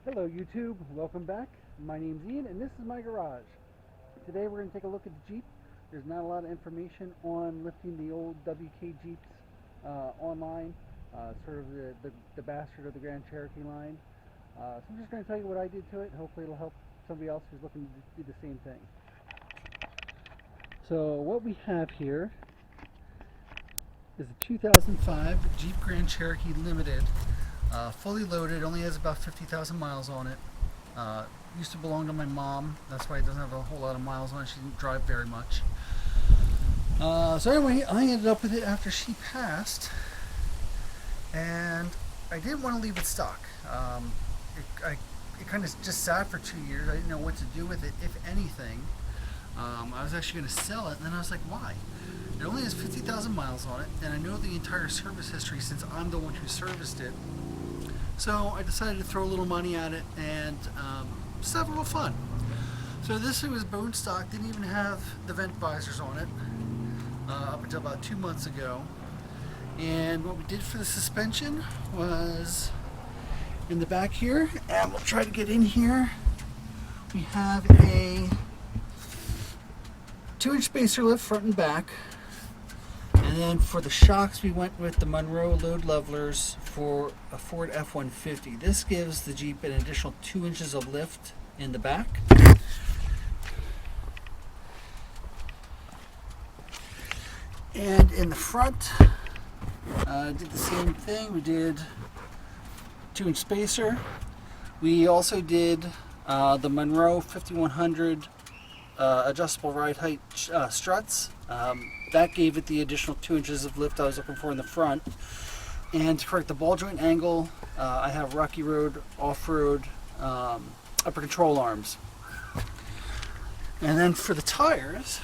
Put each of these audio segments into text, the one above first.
Hello YouTube, welcome back. My name's Ian and this is my garage. Today we're going to take a look at the Jeep. There's not a lot of information on lifting the old WK Jeeps online, sort of the bastard of the Grand Cherokee line. So I'm just going to tell you what I did to it. Hopefully it'll help somebody else who's looking to do the same thing. So what we have here is a 2005 Jeep Grand Cherokee Limited. Fully loaded, only has about 50,000 miles on it. Used to belong to my mom, that's why it doesn't have a whole lot of miles on it. She didn't drive very much. So anyway, I ended up with it after she passed, and I didn't want to leave it stock. It kind of just sat for 2 years. I didn't know what to do with it, if anything. I was actually going to sell it, and then I was like, why? It only has 50,000 miles on it, and I know the entire service history since I'm the one who serviced it. So I decided to throw a little money at it and just have a little fun. So this thing was bone stock, didn't even have the vent visors on it up until about 2 months ago. And what we did for the suspension was in the back here, and we'll try to get in here. We have a 2-inch spacer lift front and back. And then for the shocks, we went with the Monroe load levelers for a Ford F-150. This gives the Jeep an additional 2 inches of lift in the back. And in the front, did the same thing. We did 2-inch spacer. We also did the Monroe 5100 adjustable ride height struts. That gave it the additional 2 inches of lift I was looking for in the front. And to correct the ball joint angle, I have Rocky Road off-road upper control arms. And then for the tires,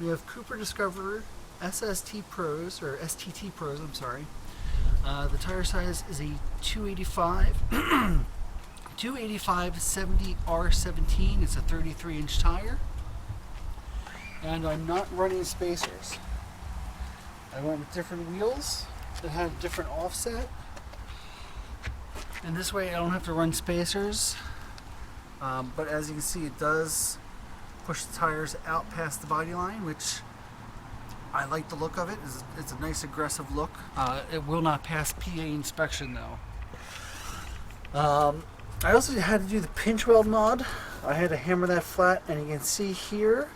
we have Cooper Discoverer SST Pros, or STT Pros, I'm sorry. The tire size is a 285 70 R17. It's a 33-inch tire. And I'm not running spacers. I went with different wheels that had different offset. And this way I don't have to run spacers. But as you can see, it does push the tires out past the body line, which I like the look of it. It's a nice aggressive look. It will not pass PA inspection though. I also had to do the pinch weld mod. I had to hammer that flat, and you can see here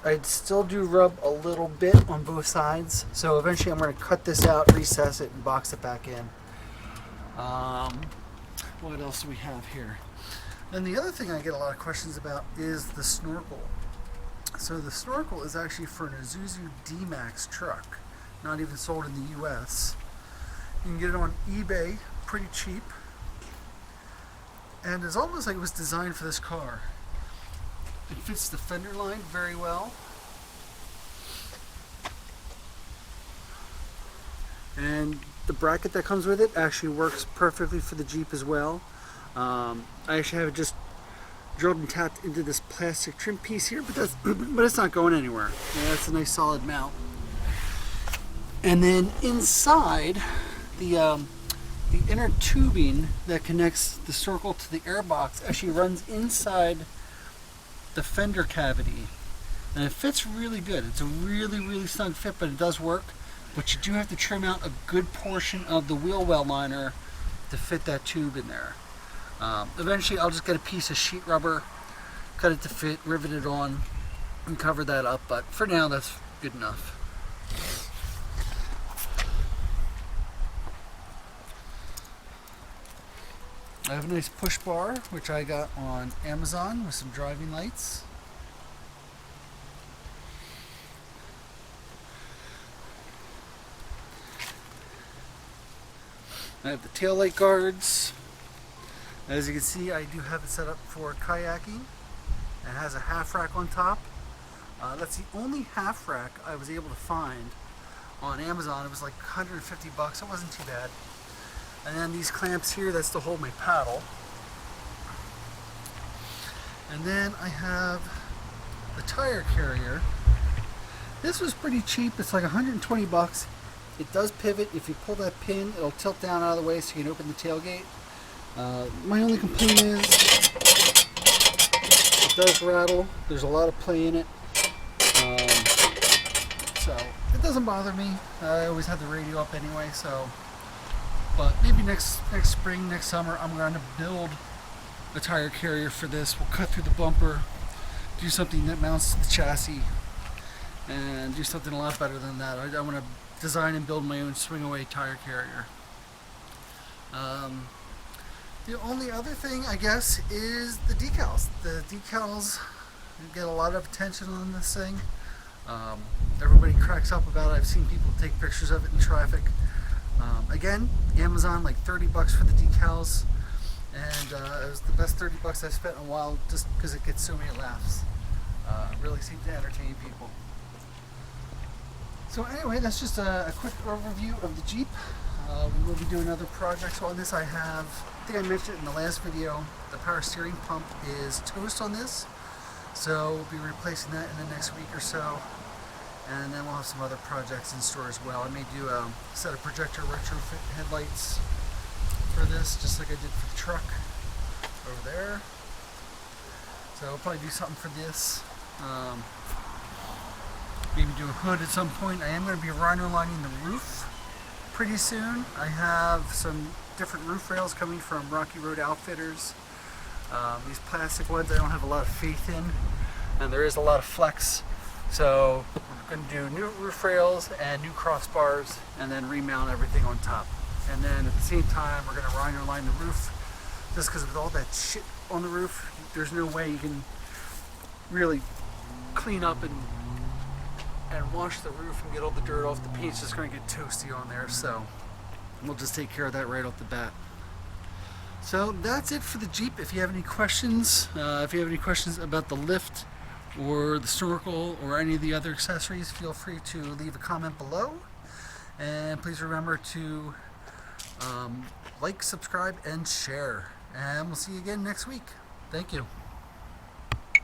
I'd still do rub a little bit on both sides. So eventually I'm going to cut this out, recess it, and box it back in. What else do we have here? And the other thing I get a lot of questions about is the Snorkel. So the Snorkel is actually for an Isuzu D-Max truck, not even sold in the US. You can get it on eBay pretty cheap. And it's almost like it was designed for this car. It fits the fender line very well. And the bracket that comes with it actually works perfectly for the Jeep as well. I actually have it just drilled and tapped into this plastic trim piece here, but it's not going anywhere. Yeah, that's a nice solid mount. And then inside, the inner tubing that connects the Snorkel to the airbox actually runs inside the fender cavity, and it fits really good. It's a really snug fit, but it does work. But you do have to trim out a good portion of the wheel well liner to fit that tube in there. Eventually I'll just get a piece of sheet rubber, cut it to fit, rivet it on, and cover that up, but for now that's good enough. I have a nice push bar, which I got on Amazon with some driving lights. I have the Taillight Guards. As you can see, I do have it set up for kayaking. It has a half rack on top. That's the only half rack I was able to find on Amazon. It was like 150 bucks. It wasn't too bad. And then these clamps here, that's to hold my paddle. And then I have the tire carrier. This was pretty cheap. It's like 120 bucks. It does pivot. If you pull that pin, it'll tilt down out of the way so you can open the tailgate. My only complaint is it does rattle. There's a lot of play in it. So it doesn't bother me. I always have the radio up anyway, so. But maybe next spring, next summer, I'm going to build a tire carrier for this. We'll cut through the bumper, do something that mounts to the chassis, and do something a lot better than that. I want to design and build my own swing-away tire carrier. The only other thing, I guess, is the decals. The decals get a lot of attention on this thing. Everybody cracks up about it. I've seen people take pictures of it in traffic. Again, Amazon, like $30 for the decals, and it was the best $30 I've spent in a while, just because it gets so many laughs. Really seems to entertain people. So anyway, that's just a quick overview of the Jeep. We will be doing other projects on this. I think I mentioned it in the last video, the power steering pump is toast on this, so we'll be replacing that in the next week or so. And then we'll have some other projects in store as well. I may do a set of projector retrofit headlights for this, just like I did for the truck over there. So I'll probably do something for this. Maybe do a hood at some point. I am going to be rhino lining the roof pretty soon. I have some different roof rails coming from Rocky Road Outfitters. These plastic ones I don't have a lot of faith in, and there is a lot of flex. So we're going to do new roof rails and new crossbars, and then remount everything on top. And then at the same time, we're going to rhino line the roof, just because with all that shit on the roof, there's no way you can really clean up and wash the roof and get all the dirt off. The paint's just going to get toasty on there, so we'll just take care of that right off the bat. So that's it for the Jeep. If you have any questions, about the lift or the Snorkel or any of the other accessories, feel free to leave a comment below. And please remember to like, subscribe, and share. And we'll see you again next week. Thank you.